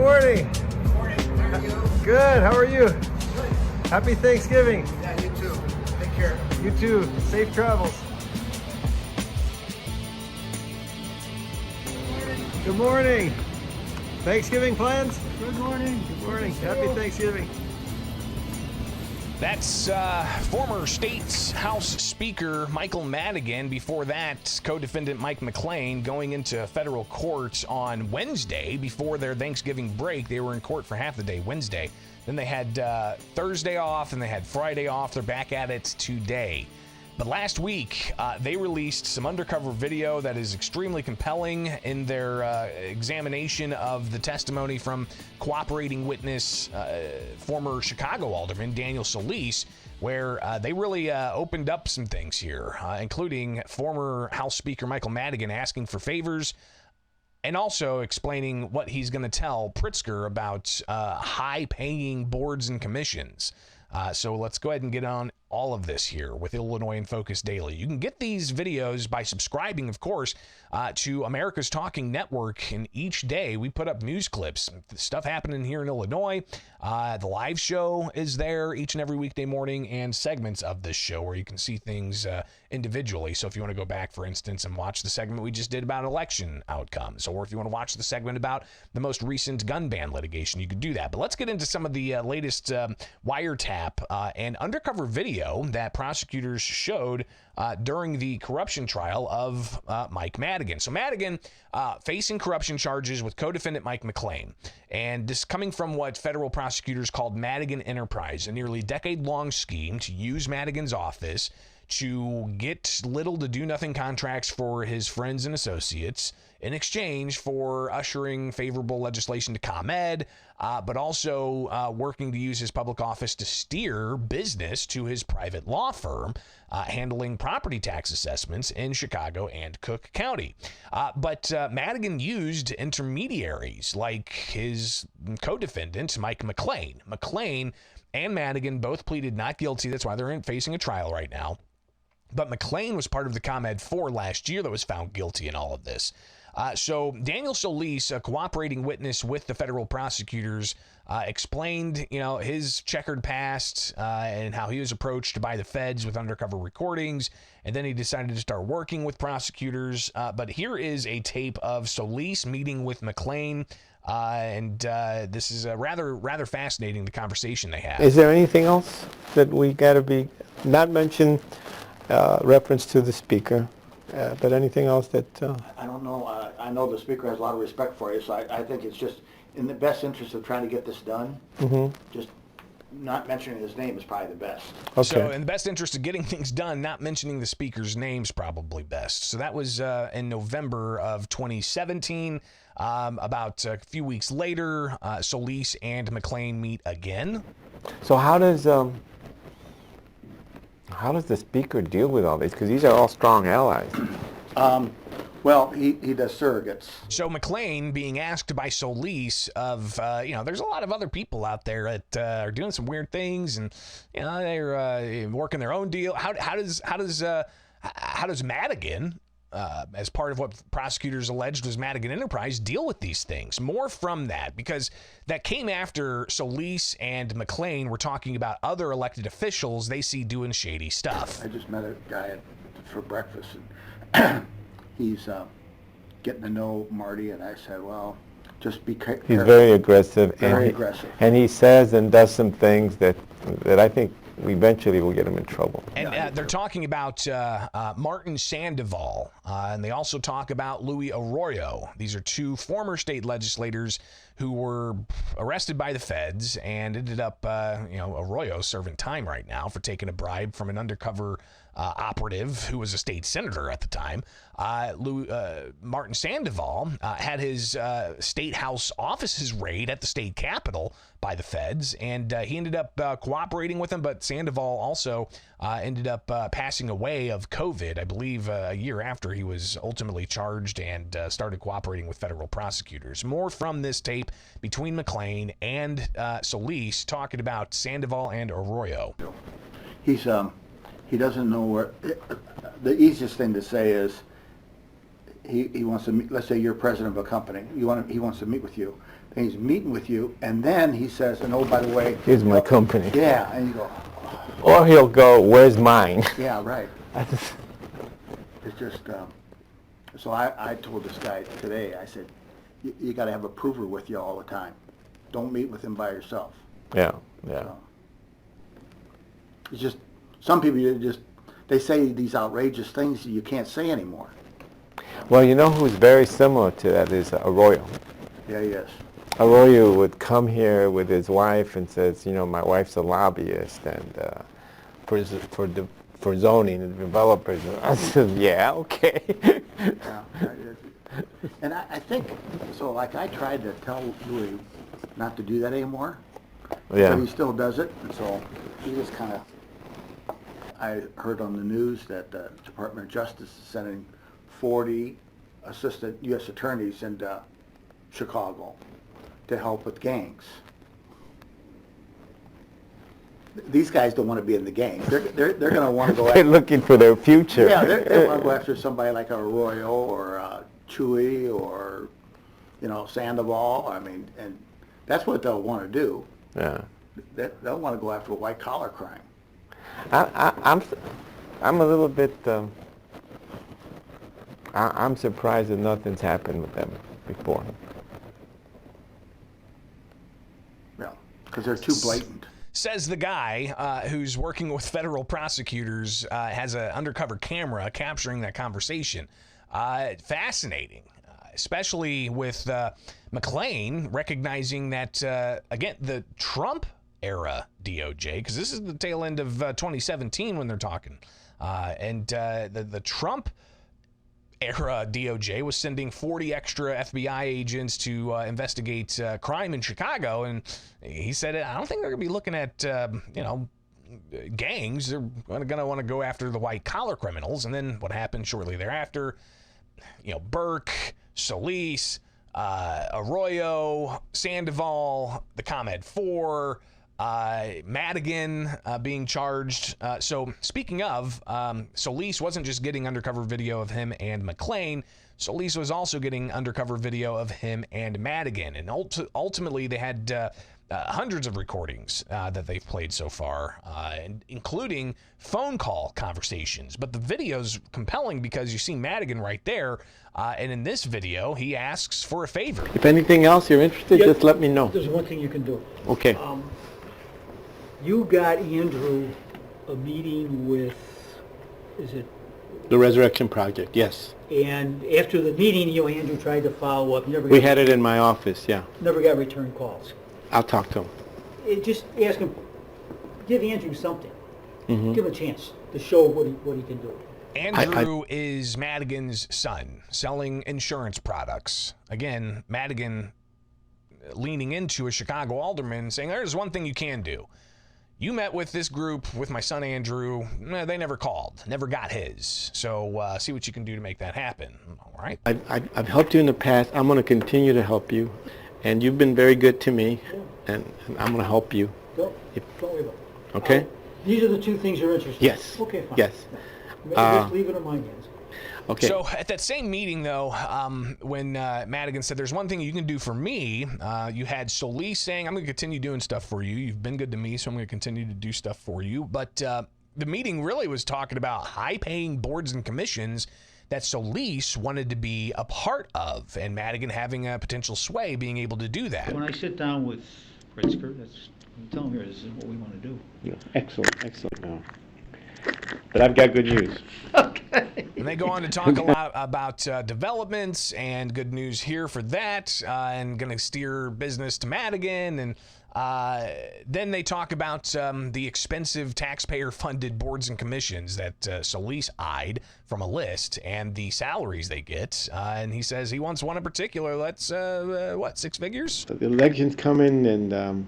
morning. Good morning. How are you? Good. How are you? Good. Happy Thanksgiving. Yeah, you too. Take care. You too. Safe travels. Good morning. Thanksgiving plans? Good morning. Good morning. Happy Thanksgiving. That's former State House Speaker Michael Madigan. Before that, co-defendant Mike McClain going into federal court on Wednesday before their Thanksgiving break. They were in court for half the day Wednesday. Then they had Thursday off and they had Friday off. They're back at it today. But last week, they released some undercover video that is extremely compelling in their examination of the testimony from cooperating witness, former Chicago Alderman Daniel Solis, where they really opened up some things here, including former House Speaker Michael Madigan asking for favors and also explaining what he's going to tell Pritzker about high-paying boards and commissions. So let's go ahead and get on all of this here with Illinois in Focus Daily. You can get these videos by subscribing, of course, to America's Talking Network. And each day we put up news clips, stuff happening here in Illinois. The live show is there each and every weekday morning, and segments of this show where you can see things individually. So if you want to go back, for instance, and watch the segment we just did about election outcomes, or if you want to watch the segment about the most recent gun ban litigation, you could do that. But let's get into some of the latest wiretap and undercover video that prosecutors showed during the corruption trial of Mike Madigan. So Madigan facing corruption charges with co-defendant Mike McClain. And this coming from what federal prosecutors called Madigan Enterprise, a nearly decade-long scheme to use Madigan's office to get little to do nothing contracts for his friends and associates in exchange for ushering favorable legislation to ComEd, but also working to use his public office to steer business to his private law firm, handling property tax assessments in Chicago and Cook County. But Madigan used intermediaries like his co-defendant, Mike McClain. McClain and Madigan both pleaded not guilty. That's why they're facing a trial right now. But McClain was part of the ComEd 4 last year that was found guilty in all of this. So Daniel Solis, a cooperating witness with the federal prosecutors, explained, his checkered past and how he was approached by the feds with undercover recordings, and then he decided to start working with prosecutors. But here is a tape of Solis meeting with McClain, and this is rather fascinating, the conversation they had. Is there anything else that we got to be not mention? Reference to the speaker, but anything else that... I don't know. I know the speaker has a lot of respect for you, so I think it's just in the best interest of trying to get this done. Just not mentioning his name is probably the best. Okay. So in the best interest of getting things done, not mentioning the speaker's name is probably best. So that was in November of 2017. About a few weeks later, Solis and McClain meet again. So how does the speaker deal with all this? Because these are all strong allies. Well, he does surrogates. So McClain being asked by Solis of, there's a lot of other people out there that are doing some weird things, and they're working their own deal. How does Madigan, as part of what prosecutors alleged was Madigan Enterprise, deal with these things? More from that, because that came after Solis and McClain were talking about other elected officials they see doing shady stuff. I just met a guy for breakfast, and he's getting to know Marty, and I said, well, just be careful. He's very aggressive. Very aggressive. And he says and does some things that I think eventually will get him in trouble. And they're talking about Martin Sandoval, and they also talk about Louis Arroyo. These are two former state legislators who were arrested by the feds and ended up, Arroyo serving time right now for taking a bribe from an undercover operative who was a state senator at the time. Martin Sandoval had his state house offices raided at the state capitol by the feds, and he ended up cooperating with them, but Sandoval also ended up passing away of COVID, I believe a year after he was ultimately charged and started cooperating with federal prosecutors. More from this tape between McClain and Solis talking about Sandoval and Arroyo. He doesn't know where. The easiest thing to say is he wants to meet, let's say you're president of a company, he wants to meet with you. And he's meeting with you, and then he says, and oh, by the way, Here's my company. yeah, and you go, Or he'll go, where's mine? yeah, right. It's just, so I told this guy today, I said, you got to have a prover with you all the time. Don't meet with him by yourself. Yeah, yeah. So, it's just, some people, they say these outrageous things that you can't say anymore. Well, you know who's very similar to that is Arroyo. Yeah, he is. Arroyo would come here with his wife and says, you know, my wife's a lobbyist and for zoning and developers. And I said, yeah, okay. Yeah, and I think, so like I tried to tell Louis not to do that anymore. Yeah. But he still does it, and so he just kind of, I heard on the news that the Department of Justice is sending 40 assistant U.S. attorneys into Chicago to help with gangs. These guys don't want to be in the gangs. They're going to want to go They're after, looking for their future. yeah, they want to go after somebody like Arroyo or Chewy or, you know, Sandoval. I mean, and that's what they'll want to do. Yeah. They'll want to go after white collar crime. I'm a little bit. I'm surprised that nothing's happened with them before. Yeah, because they're too blatant. Says the guy who's working with federal prosecutors, has an undercover camera capturing that conversation. Fascinating, especially with McClain recognizing that, again, the Trump era DOJ, because this is the tail end of 2017 when they're talking, and the Trump era DOJ was sending 40 extra FBI agents to investigate crime in Chicago, and he said, I don't think they're going to be looking at, you know, gangs. They're going to want to go after the white-collar criminals. And then what happened shortly thereafter, you know, Burke, Solis, Arroyo, Sandoval, the ComEd 4, Madigan being charged. So speaking of, Solis wasn't just getting undercover video of him and McClain. Solis was also getting undercover video of him and Madigan. And ultimately, they had hundreds of recordings that they've played so far, including phone call conversations. But the video's compelling because you see Madigan right there. And in this video, he asks for a favor. If anything else you're interested, just let me know. There's one thing you can do. Okay. You got Andrew a meeting with, is it? The Resurrection Project, yes. And after the meeting, you and Andrew tried to follow up. We had it in my office, yeah. Never got return calls. I'll talk to him. Just ask him, give Andrew something. Mm-hmm. Give him a chance to show what he can do. Andrew is Madigan's son, selling insurance products. Again, Madigan leaning into a Chicago Alderman, saying, there's one thing you can do. You met with this group with my son Andrew. They never called, never got his. So see what you can do to make that happen. All right. I've helped you in the past. I'm going to continue to help you. And you've been very good to me. And I'm going to help you. Don't worry about it. Okay? These are the two things you're interested in. Yes. Okay, fine. Yes. Just leave it in my hands. Okay. So at that same meeting, though, when Madigan said, there's one thing you can do for me, you had Solis saying, I'm going to continue doing stuff for you. You've been good to me, so I'm going to continue to do stuff for you. But the meeting really was talking about high-paying boards and commissions that Solis wanted to be a part of, and Madigan having a potential sway being able to do that. When I sit down with Pritzker, tell him here, this is what we want to do. Yeah, excellent. No. But I've got good news. Okay. And they go on to talk a lot about developments and good news here for that, and going to steer business to Madigan. And then they talk about the expensive taxpayer-funded boards and commissions that Solis eyed from a list and the salaries they get. And he says he wants one in particular. That's, 6 figures? The election's coming, and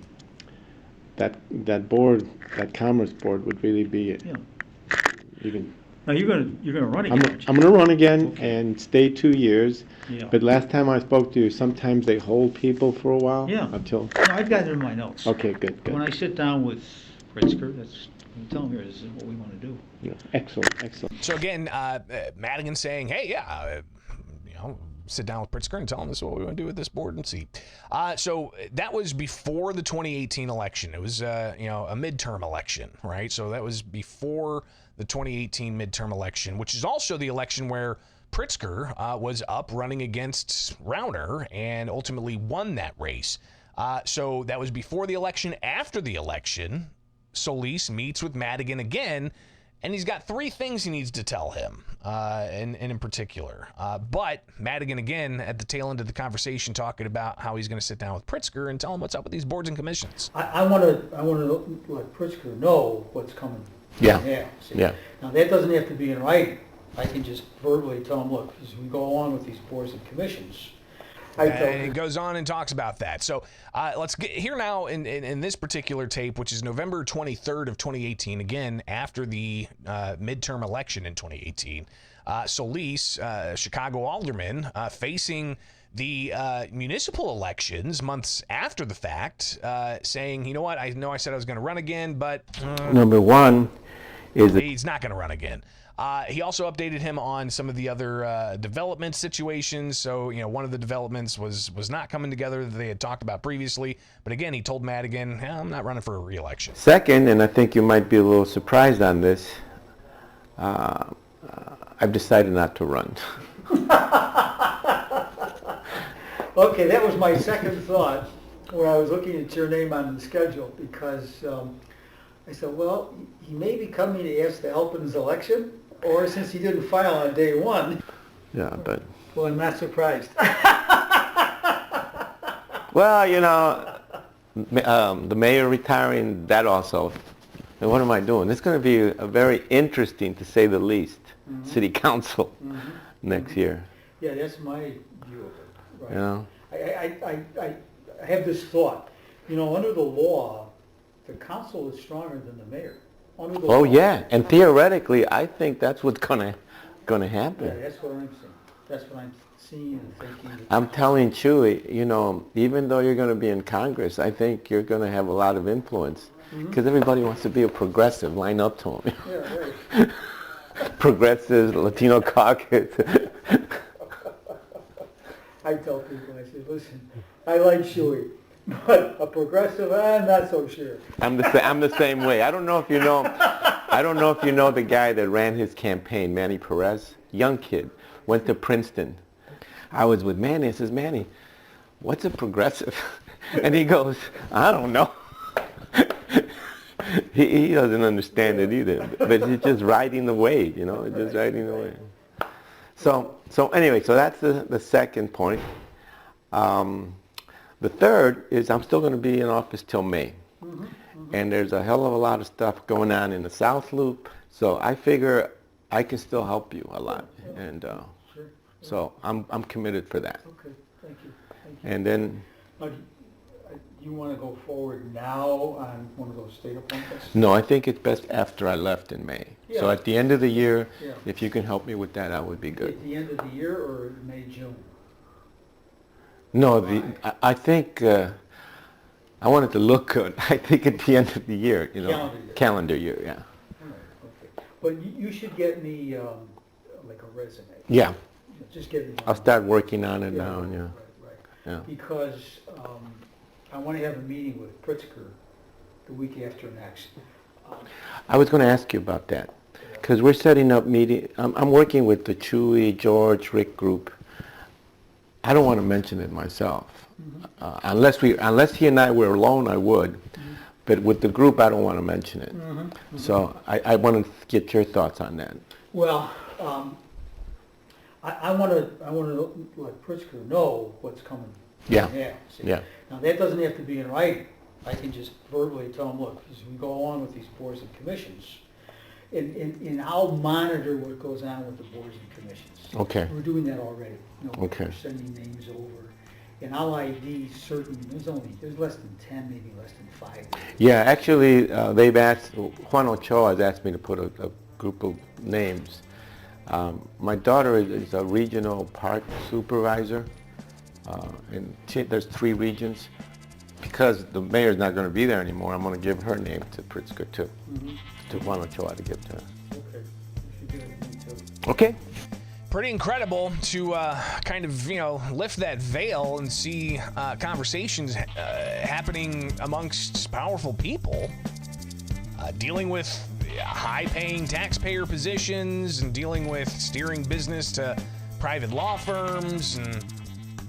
that board, that Commerce Board, would really be it. Yeah. You can. Now you're gonna run again. aren't you? I'm going to run again and stay 2 years. Yeah. But last time I spoke to you, sometimes they hold people for a while. Yeah. Until. No, I've got it in my notes. Okay, good. When I sit down with Pritzker, tell him here, this is what we want to do. Yeah, excellent. So again, Madigan saying, hey, yeah, sit down with Pritzker and tell him this is what we want to do with this board and see. So that was before the 2018 election. It was, a midterm election, right? So that was before the 2018 midterm election, which is also the election where Pritzker was up running against Rauner and ultimately won that race. So that was before the election. After the election, Solis meets with Madigan again, and he's got 3 things he needs to tell him, and in particular. But Madigan, again, at the tail end of the conversation, talking about how he's going to sit down with Pritzker and tell him what's up with these boards and commissions. I want to let Pritzker know what's coming. Yeah. See? Yeah. Now, that doesn't have to be in writing. I can just verbally tell him, look, as we go on with these boards and commissions, And it goes on and talks about that. So let's get here now in this particular tape, which is November 23rd of 2018, again, after the midterm election in 2018. Solis, Chicago Alderman, facing the municipal elections months after the fact, saying, you know what, I know I said I was going to run again, but Number one is he's not going to run again. He also updated him on some of the other development situations. So, one of the developments was not coming together that they had talked about previously. But again, he told Madigan, I'm not running for a re-election. second, and I think you might be a little surprised on this, I've decided not to run. Okay, that was my second thought when I was looking at your name on the schedule, because I said, well, he may be coming to ask to help in his election, or since he didn't file on day one. Yeah, but Well, I'm not surprised. well, the mayor retiring, that also. And what am I doing? It's going to be a very interesting, to say the least, city council next year. Yeah, that's my view of it. Right. I I have this thought. Under the law, the council is stronger than the mayor. Under the Oh law. yeah, and theoretically, I think that's what's gonna Yeah, happen. that's what I'm saying. That's what I'm seeing and thinking. I'm telling Chewy, even though you're going to be in Congress, I think you're going to have a lot of influence because everybody wants to be a progressive. Line up to them. Yeah, right. Progressives, Latino caucus. I tell people, I say, listen, I like Shuey, but a progressive, I'm not so sure. I'm the same way. I don't know if you know the guy that ran his campaign, Manny Perez, young kid, went to Princeton. I was with Manny. I says, Manny, what's a progressive? And he goes, I don't know. he doesn't understand it either. But he's just riding the wave, just riding the wave. So anyway, so that's the second point. The third is I'm still going to be in office till May. And there's a hell of a lot of stuff going on in the South Loop. So I figure I can still help you a lot. And Sure. so I'm committed for that. Okay, thank you. Thank you. And then, Now, do you want to go forward now on one of those state appointments? no, I think it's best after I left in May. So Yeah. at the end of the year, Yeah. if you can help me with that, that would be good. At the end of the year or May, June? No, I think I want it to look good. I think at the end of the year, Calendar year. Calendar year, yeah. All right, okay. But you should get me like a resume. Yeah, Just get me. I'll start working on it Yeah, now, yeah. Right. Yeah. Because I want to have a meeting with Pritzker the week after next. I was going to ask you about that, because we're setting up meeting. I'm working with the Chewy, George, Rick group. I don't want to mention it myself. Unless he and I were alone, I would. But with the group, I don't want to mention it. So I want to get your thoughts on that. Well, I want to let Pritzker know what's coming. Yeah. See? Yeah. Now, that doesn't have to be in writing. I can just verbally tell him, look, as we go on with these boards and commissions, and I'll monitor what goes on with the boards and commissions. Okay. We're doing that already. Okay. We're sending names over. And I'll ID certain, there's less than 10, maybe less than 5. Yeah, actually, they've asked, Juan Ochoa has asked me to put a group of names. My daughter is a regional park supervisor, and there's 3 regions. Because the mayor's not going to be there anymore, I'm going to give her name to Pritzker too, to Juan Ochoa to give to her. Okay. You should give it to me too. Okay. Pretty incredible to kind of, lift that veil and see conversations happening amongst powerful people, dealing with high-paying taxpayer positions and dealing with steering business to private law firms and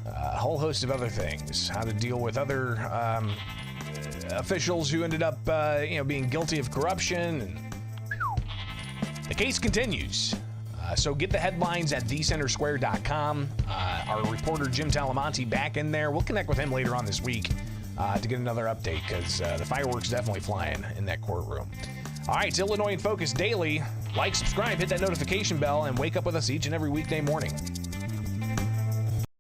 a whole host of other things. How to deal with other officials who ended up, being guilty of corruption. And the case continues. So get the headlines at thecentersquare.com. Our reporter Jim Talamonte back in there. We'll connect with him later on this week to get another update because the fireworks definitely flying in that courtroom. All right, it's Illinois in Focus Daily. Like, subscribe, hit that notification bell, and wake up with us each and every weekday morning.